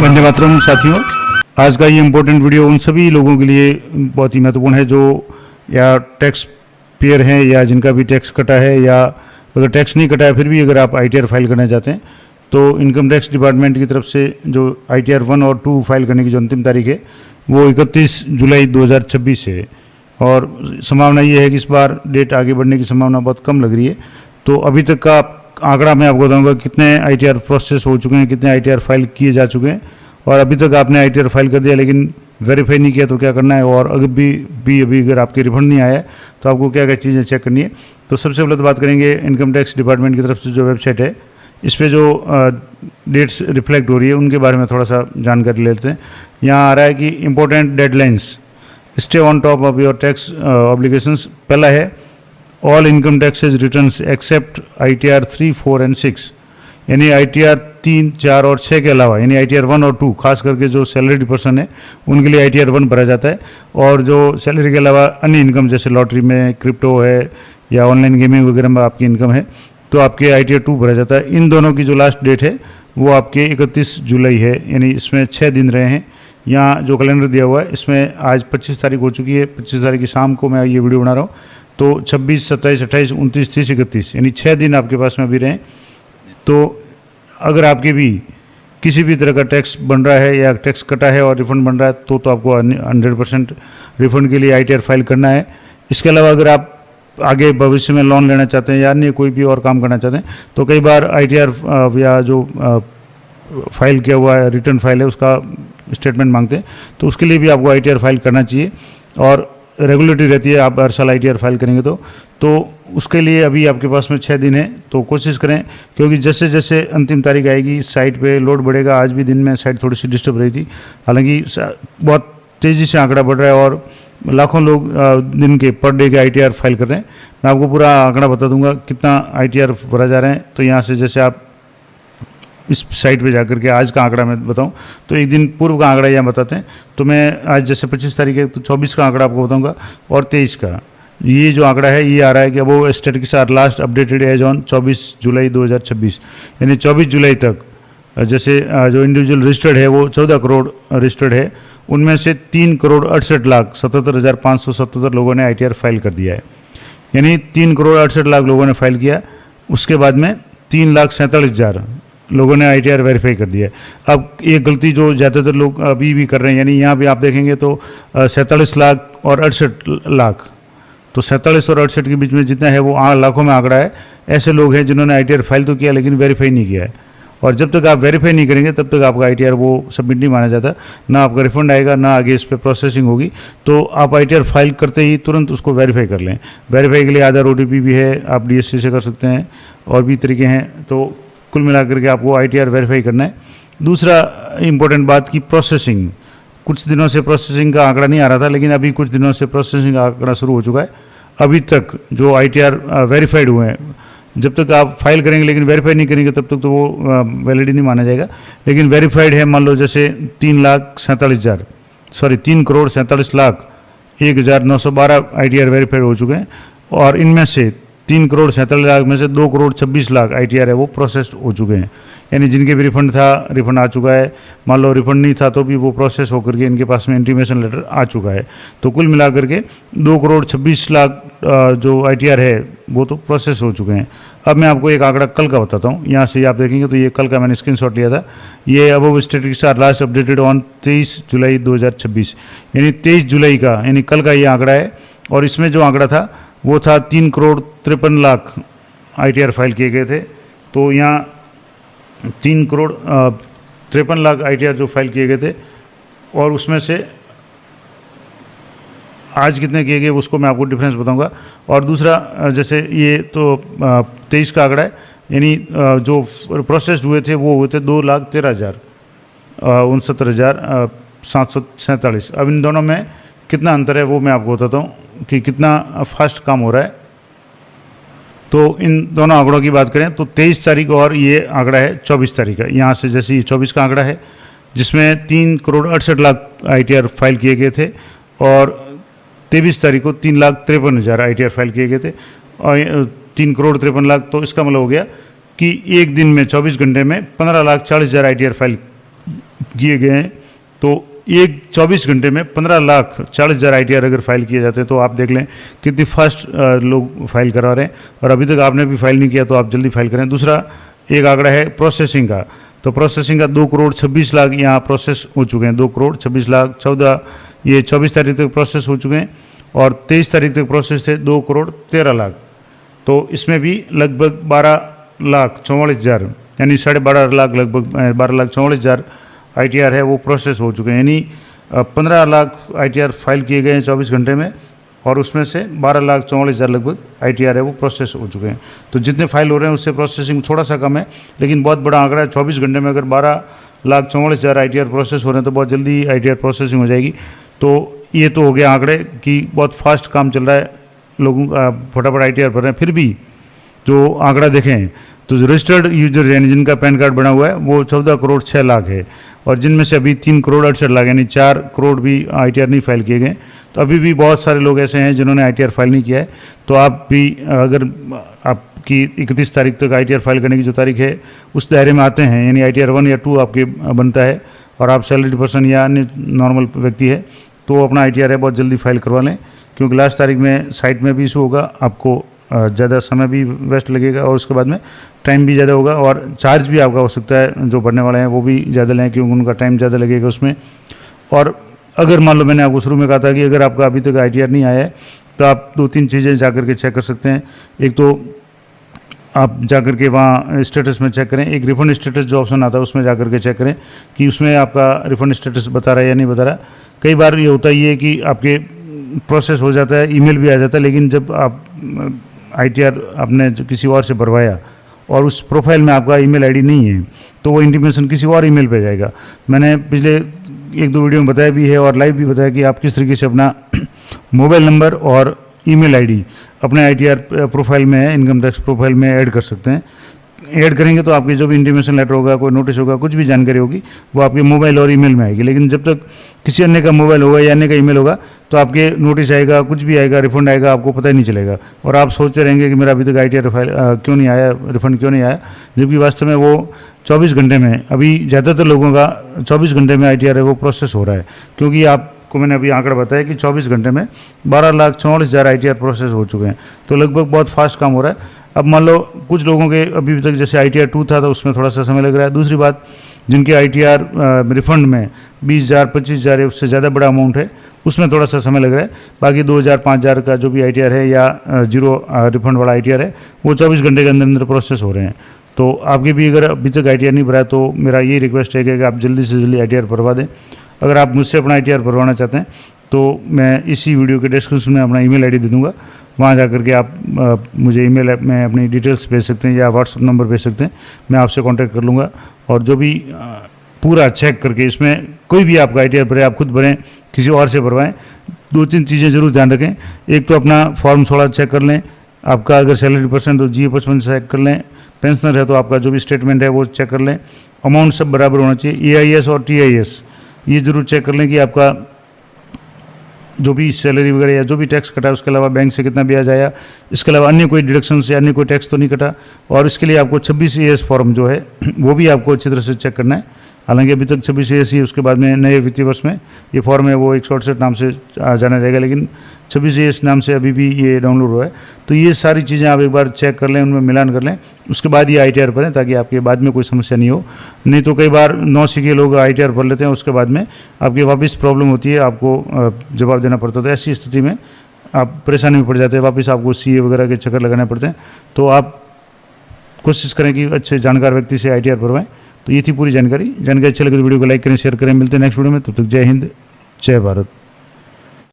वंदे मातरम साथियों, आज का ये इम्पोर्टेंट वीडियो उन सभी लोगों के लिए बहुत ही महत्वपूर्ण है जो या टैक्स पेयर हैं या जिनका भी टैक्स कटा है, या अगर टैक्स नहीं कटा है फिर भी अगर आप ITR फाइल करना चाहते हैं तो इनकम टैक्स डिपार्टमेंट की तरफ से जो ITR 1 और 2 फाइल करने की जो अंतिम तारीख है वो 31 जुलाई 2026 है। और संभावना ये है कि इस बार डेट आगे बढ़ने की संभावना बहुत कम लग रही है। तो अभी तक का आंकड़ा मैं आपको बताऊंगा कितने ITR प्रोसेस हो चुके हैं, कितने ITR फाइल किए जा चुके हैं, और अभी तक आपने ITR फाइल कर दिया लेकिन वेरीफाई नहीं किया तो क्या करना है, और अगर भी अभी अगर आपके रिफंड नहीं आया है तो आपको क्या क्या चीज़ें चेक करनी है। तो सबसे पहले तो बात करेंगे इनकम टैक्स डिपार्टमेंट की तरफ से जो वेबसाइट है इस पर जो डेट्स रिफ्लेक्ट हो रही है उनके बारे में थोड़ा सा जानकारी लेते हैं। यहाँ आ रहा है कि important deadlines, stay on top of your tax obligations. पहला है all income taxes returns except ITR 3, 4 and 6, यानी ITR 3, 4 और 6 के अलावा, यानी ITR 1 और 2 खास करके जो सैलरीड पर्सन है उनके लिए ITR 1 भरा जाता है, और जो सैलरी के अलावा अन्य इनकम जैसे लॉटरी में, क्रिप्टो है या ऑनलाइन गेमिंग वगैरह में आपकी इनकम है तो आपके ITR 2 भरा जाता है। इन दोनों की जो लास्ट डेट है वो आपके 31 जुलाई है, यानी इसमें 6 दिन रहे हैं। यहाँ जो कैलेंडर दिया हुआ है इसमें आज 25 तारीख हो चुकी है, 25 तारीख की शाम को मैं ये वीडियो बना रहा हूँ, तो 26, 27, 28, 29, 30, 31 यानी 6 दिन आपके पास में अभी रहें। तो अगर आपके भी किसी भी तरह का टैक्स बन रहा है या टैक्स कटा है और रिफंड बन रहा है तो आपको 100% रिफंड के लिए ITR फाइल करना है। इसके अलावा अगर आप आगे भविष्य में लोन लेना चाहते हैं या अन्य कोई भी और काम करना चाहते हैं तो कई बार ITR या जो फाइल किया हुआ है रिटर्न फाइल है उसका स्टेटमेंट मांगते हैं, तो उसके लिए भी आपको ITR फाइल करना चाहिए और रेगुलेटरी रहती है। आप हर साल ITR फाइल करेंगे तो उसके लिए अभी आपके पास में 6 दिन है, तो कोशिश करें, क्योंकि जैसे जैसे अंतिम तारीख आएगी साइट पे लोड बढ़ेगा। आज भी दिन में साइट थोड़ी सी डिस्टर्ब रही थी, हालांकि बहुत तेज़ी से आंकड़ा बढ़ रहा है और लाखों लोग दिन के पर डे के ITR फाइल कर रहे हैं। मैं आपको पूरा आंकड़ा बता दूंगा कितना ITR भरा जा रहे हैं। तो यहाँ से जैसे आप इस साइट पे जाकर के आज का आंकड़ा मैं बताऊं तो एक दिन पूर्व का आंकड़ा यहाँ बताते हैं। तो मैं आज जैसे 25 तारीख है तो 24 का आंकड़ा आपको बताऊंगा और 23 का। ये जो आंकड़ा है ये आ रहा है कि वो statistics are last updated as on 24 July 2026, यानी 24 जुलाई तक जैसे जो इंडिविजुअल रजिस्टर्ड है वो 14 करोड़ रजिस्टर्ड है, उनमें से 3,68,77,577 लोगों ने ITR फाइल कर दिया है, यानी 3,68,00,000 लोगों ने फाइल किया। उसके बाद में 3,47,000 लोगों ने ITR वेरीफाई कर दिया है। अब एक गलती जो ज़्यादातर लोग अभी भी कर रहे हैं, यानी यहाँ भी आप देखेंगे तो 47 लाख और 68 लाख, तो 47 और 68 के बीच में जितना है वो लाखों में आंकड़ा है। ऐसे लोग हैं जिन्होंने ITR फाइल तो किया लेकिन वेरीफाई नहीं किया है, और जब तक आप वेरीफाई नहीं करेंगे तब तक आपका ITR वो सबमिट नहीं माना जाता, ना आपका रिफंड आएगा ना आगे इस पर प्रोसेसिंग होगी। तो आप ITR फाइल करते ही तुरंत उसको वेरीफाई कर लें। वेरीफाई के लिए आधार OTP भी है, आप DSC से कर सकते हैं, और भी तरीके हैं। तो कुल मिलाकर के आपको ITR वेरीफाई करना है। दूसरा इम्पोर्टेंट बात की प्रोसेसिंग, कुछ दिनों से प्रोसेसिंग का आंकड़ा नहीं आ रहा था लेकिन अभी कुछ दिनों से प्रोसेसिंग का आंकड़ा शुरू हो चुका है। अभी तक जो ITR वेरीफाइड हुए हैं, जब तक आप फाइल करेंगे लेकिन वेरीफाई नहीं करेंगे तब तक तो वो वैलिड नहीं माना जाएगा। लेकिन वेरीफाइड है मान लो जैसे 3,47,1,912 ITR वेरीफाइड हो चुके हैं, और इनमें से 3,47,00,000 में से 2,26,00,000 ITR है वो प्रोसेस्ड हो चुके हैं, यानी जिनके भी रिफंड था रिफंड आ चुका है। मान लो रिफंड नहीं था तो भी वो प्रोसेस होकर के इनके पास में इंटीमेशन लेटर आ चुका है। तो कुल मिलाकर के 2,26,00,000 जो ITR है वो तो प्रोसेस हो चुके हैं। अब मैं आपको एक आंकड़ा कल का बताता हूँ। यहाँ से आप देखेंगे तो ये कल का मैंने स्क्रीनशॉट लिया था। ये above statistics are last updated on 23 July 2026, यानी 23 जुलाई का, यानी कल का ये आंकड़ा है। और इसमें जो आंकड़ा था वो था 3,53,00,000 ITR फाइल किए गए थे। तो यहाँ 3,53,00,000 ITR जो फाइल किए गए थे, और उसमें से आज कितने किए गए उसको मैं आपको डिफरेंस बताऊंगा। और दूसरा जैसे ये तो 23 का आंकड़ा है, यानी जो प्रोसेस्ड हुए थे वो हुए थे 2,13,000 69,747। अब इन दोनों में कितना अंतर है वो मैं आपको बताता हूँ कि कितना फास्ट काम हो रहा है। तो इन दोनों आंकड़ों की बात करें तो 23 तारीख और ये आंकड़ा है 24 तारीख का। यहाँ से जैसे ये 24 का आंकड़ा है जिसमें 3,68,00,000 ITR फाइल किए गए थे, और 23 तारीख को 3,53,000 ITR फाइल किए गए थे, और 3,53,00,000। तो इसका मतलब हो गया कि एक दिन में 24 घंटे में 15,40,000 ITR फाइल किए गए हैं, तो एक 24 घंटे में 15,40,000 ITR अगर फाइल किए जाते हैं तो आप देख लें कितनी फास्ट लोग फाइल करा रहे हैं। और अभी तक आपने भी फाइल नहीं किया तो आप जल्दी फाइल करें। दूसरा एक आंकड़ा है प्रोसेसिंग का, तो प्रोसेसिंग का 2,26,00,000 यहाँ प्रोसेस हो चुके हैं। 2,26,00,000 14 ये 24 तारीख तक प्रोसेस हो चुके हैं और 23 तारीख तक प्रोसेस थे 2,13,00,000। तो इसमें भी लगभग 12,44,000 यानी 12.5 लाख, लगभग 12,44,000 ITR है वो प्रोसेस हो चुके हैं। यानी 15 लाख ITR फाइल किए गए हैं 24 घंटे में और उसमें से 12,44,000 लगभग ITR है वो प्रोसेस हो चुके हैं। तो जितने फाइल हो रहे हैं उससे प्रोसेसिंग थोड़ा सा कम है, लेकिन बहुत बड़ा आंकड़ा है। 24 घंटे में अगर 12,44,000 ITR प्रोसेस हो रहे हैं तो बहुत जल्दी ITR प्रोसेसिंग हो जाएगी। तो ये तो हो गया आंकड़े कि बहुत फास्ट काम चल रहा है, लोगों का फटाफट ITR भर रहे हैं। फिर भी जो आंकड़ा देखें तो जो रजिस्टर्ड यूजर यानी जिनका पैन कार्ड बना हुआ है वो 14,06,00,000 है और जिनमें से अभी 3,68,00,000 यानी 4 करोड़ भी ITR नहीं फाइल किए गए। तो अभी भी बहुत सारे लोग ऐसे हैं जिन्होंने ITR फाइल नहीं किया है। तो आप भी अगर आपकी 31 तारीख तक ITR फाइल करने की जो तारीख है उस दायरे में आते हैं, यानी ITR 1 या 2 आपके बनता है और आप सैलरीड पर्सन या अन्य नॉर्मल व्यक्ति है तो अपना ITR है बहुत जल्दी फाइल करवा लें, क्योंकि लास्ट तारीख में साइट में भी इशू होगा, आपको ज़्यादा समय भी वेस्ट लगेगा और उसके बाद में टाइम भी ज़्यादा होगा और चार्ज भी आपका हो सकता है जो भरने वाले हैं वो भी ज़्यादा लें, क्योंकि उनका टाइम ज़्यादा लगेगा उसमें। और अगर मान लो मैंने आपको शुरू में कहा था कि अगर आपका अभी तक ITR नहीं आया है तो आप 2-3 चीज़ें जा कर के चेक कर सकते हैं। एक तो आप जा कर के वहाँ स्टेटस में चेक करें, एक रिफंड स्टेटस जो ऑप्शन आता है उसमें जा कर के चेक करें कि उसमें आपका रिफंड स्टेटस बता रहा है या नहीं बता रहा। कई बार ये होता ही है कि आपके प्रोसेस हो जाता है, ईमेल भी आ जाता है, लेकिन जब आप ITR आपने किसी और से भरवाया और उस प्रोफाइल में आपका ईमेल ID नहीं है तो वो इंटीमेशन किसी और ईमेल पे जाएगा। मैंने पिछले 1-2 वीडियो में बताया भी है और लाइव भी बताया कि आप किस तरीके से अपना मोबाइल नंबर और ईमेल ID अपने ITR प्रोफाइल में, इनकम टैक्स प्रोफाइल में ऐड कर सकते हैं। ऐड करेंगे तो आपकी जो भी इंटीमेशन लेटर होगा, कोई नोटिस होगा, कुछ भी जानकारी होगी वो आपके मोबाइल और ईमेल में आएगी। लेकिन जब तक किसी अन्य का मोबाइल होगा या अन्य का ईमेल होगा तो आपके नोटिस आएगा, कुछ भी आएगा, रिफंड आएगा, आपको पता ही नहीं चलेगा और आप सोचते रहेंगे कि मेरा अभी तक ITR फाइल क्यों नहीं आया, रिफंड क्यों नहीं आया, जबकि वास्तव में वो 24 घंटे में, अभी ज़्यादातर लोगों का 24 घंटे में ITR है वो प्रोसेस हो रहा है। क्योंकि आपको मैंने अभी आंकड़ा बताया कि 24 घंटे में 12,44,000 ITR प्रोसेस हो चुके हैं, तो लगभग बहुत फास्ट काम हो रहा है। अब मान लो कुछ लोगों के अभी तक जैसे ITR 2 था तो उसमें थोड़ा सा समय लग रहा है। दूसरी बात, जिनके ITR रिफंड में 20,000 25,000 है उससे ज़्यादा बड़ा अमाउंट है उसमें थोड़ा सा समय लग रहा है। बाकी 2,000 5,000 का जो भी ITR है या जीरो रिफंड वाला ITR है वो 24 घंटे के अंदर अंदर प्रोसेस हो रहे हैं। तो आपके भी अगर अभी तक ITR नहीं भरा है तो मेरा यही रिक्वेस्ट है कि आप जल्दी से जल्दी ITR भरवा दें। अगर आप मुझसे अपना ITR भरवाना चाहते हैं तो मैं इसी वीडियो के डिस्क्रिप्शन में अपना ईमेल ID दे दूँगा, वहाँ जा कर के आप मुझे ईमेल में अपनी डिटेल्स भेज सकते हैं या व्हाट्सअप नंबर भेज सकते हैं, मैं आपसे कांटेक्ट कर लूँगा। और जो भी पूरा चेक करके इसमें कोई भी आपका ITR भरे, आप खुद भरें, किसी और से भरवाएं, 2-3 चीज़ें ज़रूर ध्यान रखें। एक तो अपना फॉर्म 16 चेक कर लें, आपका अगर सैलरी % तो GA 55 चेक कर लें, पेंशनर है तो आपका जो भी स्टेटमेंट है वो चेक कर लें, अमाउंट सब बराबर होना चाहिए, EIS और TIS ये ज़रूर चेक कर लें कि आपका जो भी सैलरी वगैरह या जो भी टैक्स कटा उसके अलावा बैंक से कितना ब्याज आया, इसके अलावा अन्य कोई डिडक्शन से अन्य कोई टैक्स तो नहीं कटा। और इसके लिए आपको 26 AS फॉर्म जो है वो भी आपको अच्छी तरह से चेक करना है। हालांकि अभी तक 26 AS ही, उसके बाद में नए वित्तीय वर्ष में ये फॉर्म है वो 168 नाम से जाना जाएगा, लेकिन 26 AS नाम से अभी भी ये डाउनलोड हुआ है। तो ये सारी चीज़ें आप एक बार चेक कर लें, उनमें मिलान कर लें, उसके बाद ये ITR भरें ताकि आपके बाद में कोई समस्या नहीं हो। नहीं तो कई बार नौसिखिए लोग ITR भर लेते हैं, उसके बाद में आपकी वापस प्रॉब्लम होती है, आपको जवाब देना पड़ता है। तो ऐसी स्थिति में आप परेशानी में पड़ जाते हैं, वापस आपको CA वगैरह के चक्कर लगाने पड़ते हैं। तो आप कोशिश करें कि अच्छे जानकार व्यक्ति से ITR भरवाएं। तो ये थी पूरी जानकारी अच्छी लगे तो वीडियो को लाइक करें, शेयर करें। मिलते हैं नेक्स्ट वीडियो में, तब तक जय हिंद, जय भारत।